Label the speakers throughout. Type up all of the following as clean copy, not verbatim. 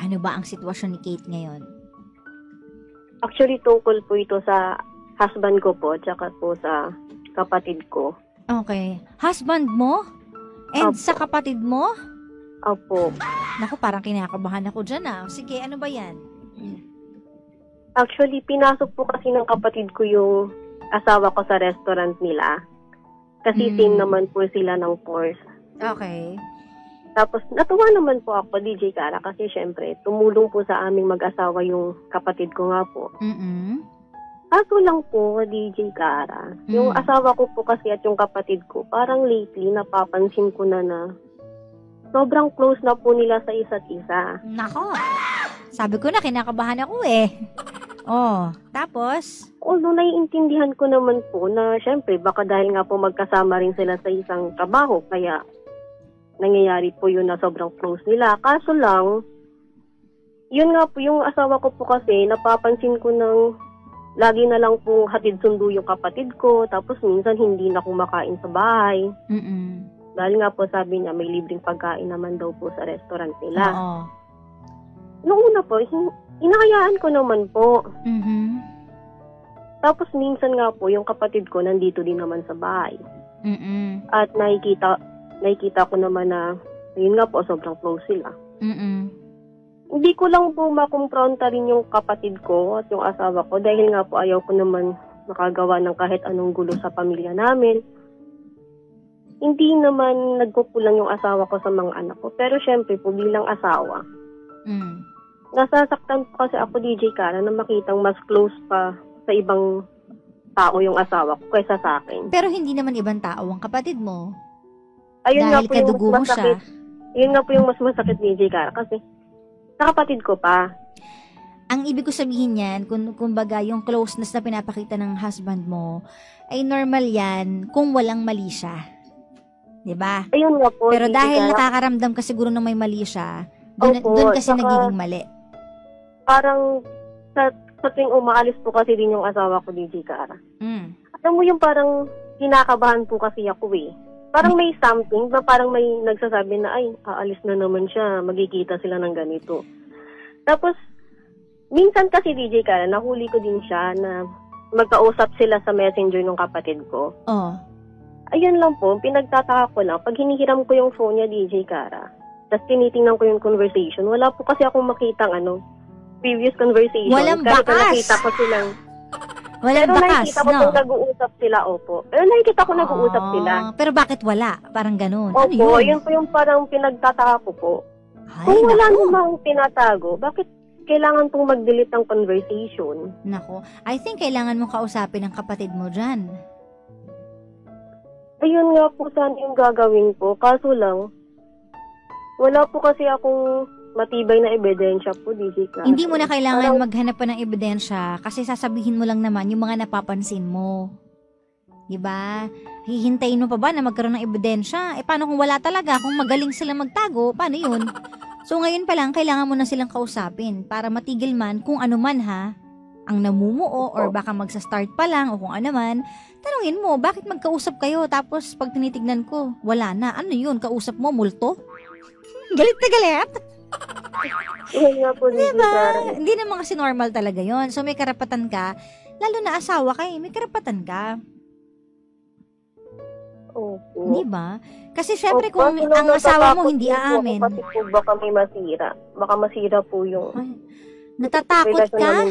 Speaker 1: Ano ba ang sitwasyon ni Kate ngayon?
Speaker 2: Actually, tungkol po ito sa husband ko po, tsaka po sa kapatid ko.
Speaker 1: Okay. Husband mo? And
Speaker 2: Opo.
Speaker 1: sa kapatid mo?
Speaker 2: Opo.
Speaker 1: Naku, parang kinakabahan ako dyan Sige, ano ba yan?
Speaker 2: Actually, pinasok po kasi ng kapatid ko yung asawa ko sa restaurant nila. Kasi same naman po sila ng course.
Speaker 1: Okay.
Speaker 2: Tapos, natuwa naman po ako, DJ Kara, kasi syempre, tumulong po sa aming mag-asawa yung kapatid ko nga po. Kaso lang po, DJ Kara, yung asawa ko po kasi at yung kapatid ko, parang lately, napapansin ko na sobrang close na po nila sa isa't isa.
Speaker 1: Nako. Sabi ko na, kinakabahan ako tapos?
Speaker 2: Although naiintindihan ko naman po na syempre, baka dahil nga po magkasama rin sila sa isang trabaho, kaya nangyayari po yun na sobrang close nila. Kaso lang, yun nga po, yung asawa ko po kasi, napapansin ko ng lagi na lang po hatid sundo yung kapatid ko, tapos minsan hindi na kumakain sa bahay. Dahil nga po sabi niya, may libreng pagkain naman daw po sa restaurant nila.
Speaker 1: Oo.
Speaker 2: Noong una po, inakayaan ko naman po. Tapos minsan nga po, yung kapatid ko nandito din naman sa bahay. At nakikita ko naman na, yun nga po, sobrang close sila. Hindi ko lang po makumpronta rin yung kapatid ko at yung asawa ko dahil nga po ayaw ko naman makagawa ng kahit anong gulo sa pamilya namin. Hindi naman nagkukulang yung asawa ko sa mga anak ko. Pero syempre po, bilang asawa, nasasaktan po kasi ako, DJ Kara, na makitang mas close pa sa ibang tao yung asawa ko kaysa sa akin.
Speaker 1: Pero hindi naman ibang tao ang kapatid mo.
Speaker 2: Ayun
Speaker 1: dahil
Speaker 2: nga po
Speaker 1: kadugo
Speaker 2: yung
Speaker 1: mo
Speaker 2: mas masakit. Yun nga po yung mas masakit, DJ Kara, kasi sa kapatid ko pa.
Speaker 1: Ang ibig ko sabihin yan, kumbaga yung closeness na pinapakita ng husband mo, ay normal yan kung walang mali siya. Diba?
Speaker 2: Ayun nga po.
Speaker 1: Pero
Speaker 2: DJ
Speaker 1: dahil
Speaker 2: Kara,
Speaker 1: nakakaramdam ka siguro na may mali siya, doon kasi nagiging mali.
Speaker 2: Parang sa tuwing umaalis po kasi din yung asawa ko, DJ Kara. Alam mo yung parang kinakabahan po kasi ako Parang may something na parang may nagsasabi na, ay, aalis na naman siya, magkikita sila ng ganito. Tapos, minsan kasi, DJ Kara, nahuli ko din siya na magkausap sila sa messenger ng kapatid ko. Ayun lang po, pinagtataka ko lang, pag hinihiram ko yung phone niya, DJ Kara, tapos tinitingnan ko yung conversation, wala po kasi akong makitang previous conversation.
Speaker 1: Walang
Speaker 2: Kahit
Speaker 1: bakas!
Speaker 2: nakita ko silang
Speaker 1: Walang
Speaker 2: pero
Speaker 1: bakas,
Speaker 2: nakikita ko kung nag-uusap sila, opo. Pero nakikita ko nag-uusap sila.
Speaker 1: Pero bakit wala? Parang ganun.
Speaker 2: Opo,
Speaker 1: Ano yun?
Speaker 2: yun po yung parang pinagtataka ko po.
Speaker 1: Ay,
Speaker 2: Kung wala
Speaker 1: naku.
Speaker 2: namang tinatago, bakit kailangan pong mag-delete ng conversation?
Speaker 1: Nako. I think kailangan mong kausapin ang kapatid mo dyan.
Speaker 2: Ayun nga po saan yung gagawin ko. Kaso lang, wala po kasi akong matibay na ebidensya po, DJ Kara.
Speaker 1: Hindi mo na kailangan maghanap pa ng ebidensya kasi sasabihin mo lang naman yung mga napapansin mo. Diba? Hihintayin mo pa ba na magkaroon ng ebidensya? Paano kung wala talaga? Kung magaling sila magtago, paano yun? So ngayon pa lang, kailangan mo na silang kausapin para matigil man kung ano man ang namumuo or baka magsa-start pa lang o kung ano man. Tanungin mo, bakit magkausap kayo? Tapos pag tinitignan ko, wala na. Ano yun? Kausap mo, multo? Galit na galit?
Speaker 2: Nga po,
Speaker 1: diba? Hindi naman kasi normal talaga yon. So may karapatan ka, lalo na asawa ka may karapatan ka.
Speaker 2: Opo.
Speaker 1: Diba? Kasi syempre kung ang asawa mo hindi aamin.
Speaker 2: Kasi po baka may masira. Baka masira po yung
Speaker 1: natatakot ka?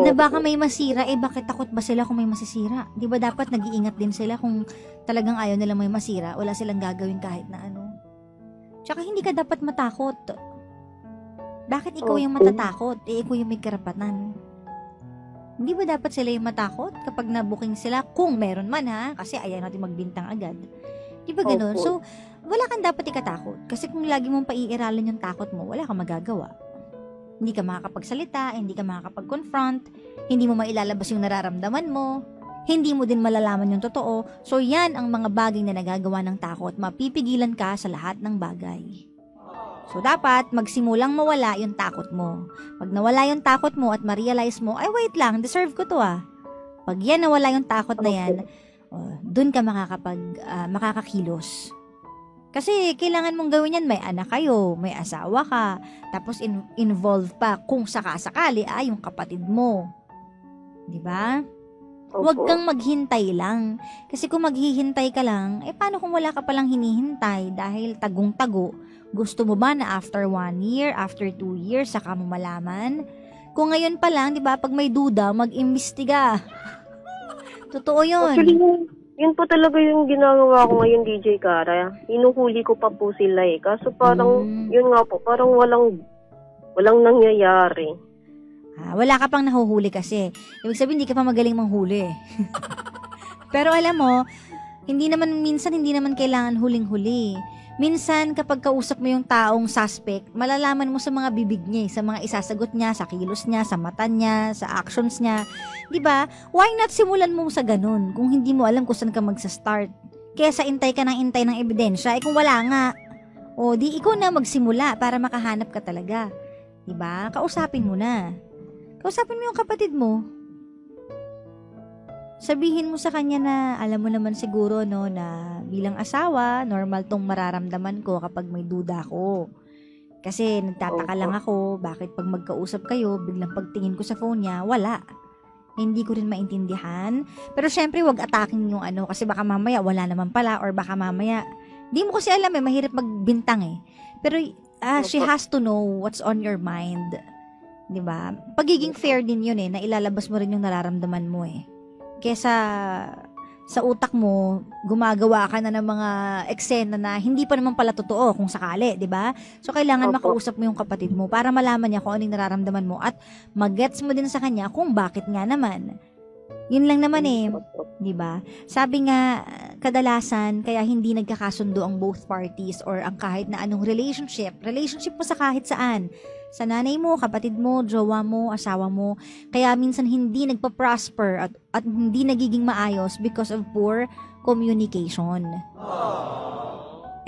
Speaker 2: Na
Speaker 1: baka may masira, bakit takot ba sila kung may masisira? Diba dapat nag-iingat din sila kung talagang ayaw nila may masira, wala silang gagawin kahit na ano. Tsaka hindi ka dapat matakot. Bakit ikaw yung matatakot? Ikaw yung may karapatan. Hindi ba dapat sila yung matakot kapag nabuking sila? Kung meron man kasi ayaw natin magbintang agad. Di ba ganun? So, wala kang dapat ikatakot. Kasi kung lagi mong paiiralan yung takot mo, wala kang magagawa. Hindi ka makakapagsalita, hindi ka makakapag-confront, hindi mo mailalabas yung nararamdaman mo, hindi mo din malalaman yung totoo. So, yan ang mga bagay na nagagawa ng takot. Mapipigilan ka sa lahat ng bagay. So, dapat magsimulang mawala yung takot mo. Pag nawala yung takot mo at ma-realize mo, ay wait lang, deserve ko to Pag yan nawala yung takot na yan, dun ka makakakilos. Kasi kailangan mong gawin yan, may anak kayo, may asawa ka, tapos involved pa kung sakasakali yung kapatid mo. 'Di ba? Huwag kang maghintay lang. Kasi kung maghihintay ka lang, paano kung wala ka palang hinihintay dahil tagong-tago? Gusto mo ba na after 1 year, after 2 years, saka mo malaman? Kung ngayon pa lang, 'di ba, pag may duda, mag-imbestiga. Totoo 'yun.
Speaker 2: Actually, yun po talaga yung ginagawa ko ngayon, DJ Kara. Hinuhuli ko pa po sila Kaso parang, yun nga po, parang walang nangyayari.
Speaker 1: Wala ka pang nahuhuli kasi. Ibig sabihin, hindi ka pa magaling manghuli. Pero alam mo, minsan hindi naman kailangan huling-huli. Minsan, kapag kausap mo yung taong suspect, malalaman mo sa mga bibig niya, sa mga isasagot niya, sa kilos niya, sa mata niya, sa actions niya. 'Di ba? Why not simulan mo sa ganun kung hindi mo alam kung saan ka magsa-start? Kesa intay ng ebidensya, kung wala nga. O di ikaw na magsimula para makahanap ka talaga. 'Di ba? Kausapin mo na. Kausapin mo yung kapatid mo. Sabihin mo sa kanya na alam mo naman siguro na bilang asawa, normal tong mararamdaman ko kapag may duda ko. Kasi nagtataka lang ako, bakit pag magkausap kayo, biglang pagtingin ko sa phone niya, wala. Hindi ko rin maintindihan. Pero syempre, wag attacking yung kasi baka mamaya wala naman pala, or baka mamaya, di mo kasi alam mahirap magbintang Pero she has to know what's on your mind. 'Di ba? Pagiging fair din yun na ilalabas mo rin yung nararamdaman mo Kesa sa utak mo, gumagawa ka na ng mga eksena na hindi pa naman pala totoo kung sakali, 'di ba? So kailangan makausap mo yung kapatid mo para malaman niya kung anong nararamdaman mo at magets mo din sa kanya kung bakit nga naman. Yun lang naman 'di ba? Sabi nga kadalasan kaya hindi nagkakasundo ang both parties or ang kahit na anong relationship mo sa kahit saan. Sa nanay mo, kapatid mo, jowa mo, asawa mo. Kaya minsan hindi nagpa-prosper at hindi nagiging maayos because of poor communication.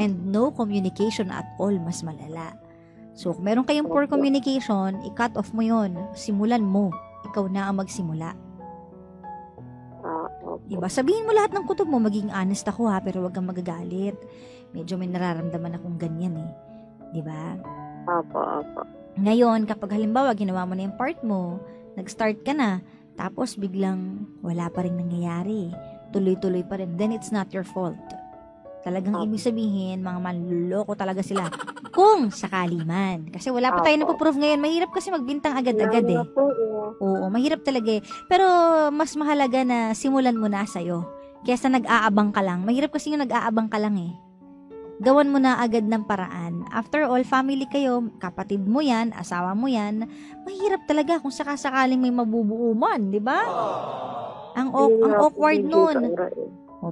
Speaker 1: And no communication at all, mas malala. So, kung meron kayong poor communication, i-cut off mo yon. Simulan mo. Ikaw na ang magsimula. Diba? Sabihin mo lahat ng kutob mo, maging honest ako pero wag kang magagalit. Medyo may nararamdaman akong ganyan Diba?
Speaker 2: Apa.
Speaker 1: Ngayon, kapag halimbawa ginawa mo na yung part mo, nag-start ka na, tapos biglang wala pa rin nangyayari, tuloy-tuloy pa rin, then it's not your fault. Talagang ibig sabihin, mga manluloko talaga sila. Kung sakali man. Kasi wala pa tayo napoprove ngayon. Mahirap kasi magbintang agad-agad Oo, mahirap talaga Pero mas mahalaga na simulan mo na sa'yo. Kesa nag-aabang ka lang. Mahirap kasi yung nag-aabang ka lang Gawan mo na agad ng paraan. After all, family kayo, kapatid mo yan, asawa mo yan, mahirap talaga kung sakasakaling may mabubuo man, di ba? Ang awkward nun.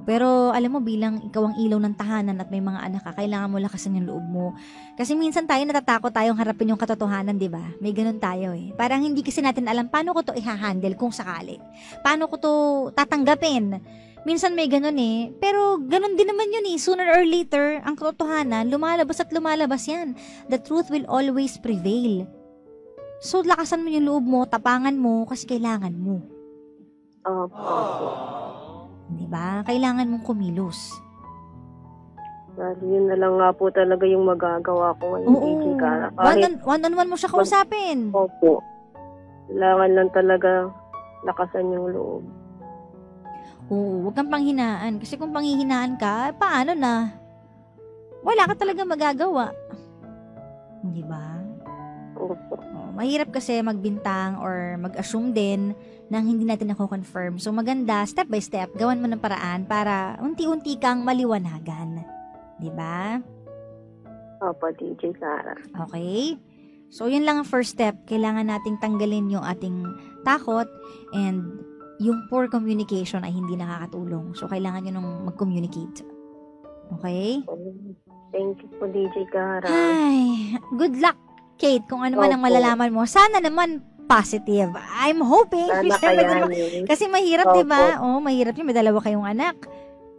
Speaker 1: Pero alam mo, bilang ikaw ang ilaw ng tahanan at may mga anak ka, kailangan mo lakasan yung loob mo. Kasi minsan tayo natatakot tayong harapin yung katotohanan, di ba? May ganun tayo Parang hindi kasi natin alam paano ko to i-handle kung sakali. Paano ko to tatanggapin. Minsan may ganun pero ganun din naman yun Sooner or later, ang katotohanan, lumalabas at lumalabas yan. The truth will always prevail. So, lakasan mo yung loob mo, tapangan mo, kasi kailangan mo. Diba? Kailangan mong kumilos.
Speaker 2: Yun na lang nga po talaga yung magagawa ko ngayon, DJ Kara.
Speaker 1: One-on-one mo siya kausapin.
Speaker 2: Opo. Kailangan lang talaga lakasan yung loob.
Speaker 1: Oo, huwag kang panghinaan. Kasi kung panghihinaan ka, paano na? Wala ka talaga magagawa. Di ba? Mahirap kasi magbintang or mag-assume din nang hindi natin confirm. So maganda, step by step, gawan mo ng paraan para unti-unti kang maliwanagan. Di ba?
Speaker 2: Opo, DJ Kara.
Speaker 1: Okay? So yun lang ang first step. Kailangan nating tanggalin yung ating takot and yung poor communication ay hindi nakakatulong. So, kailangan nyo nung mag-communicate. Okay?
Speaker 2: Thank you po, DJ Kara.
Speaker 1: Ay, good luck, Kate, kung ano man ang malalaman mo. Sana naman positive. I'm hoping. Kasi mahirap, di ba? Mahirap yun. May 2 kayong anak.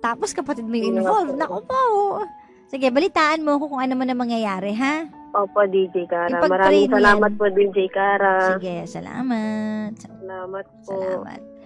Speaker 1: Tapos kapatid mo yung involved. Naku po. Sige, balitaan mo kung ano man ang mangyayari, ha?
Speaker 2: Opo, DJ Kara. Maraming salamat po, DJ Kara.
Speaker 1: Sige, salamat.
Speaker 2: Salamat po.
Speaker 1: Salamat.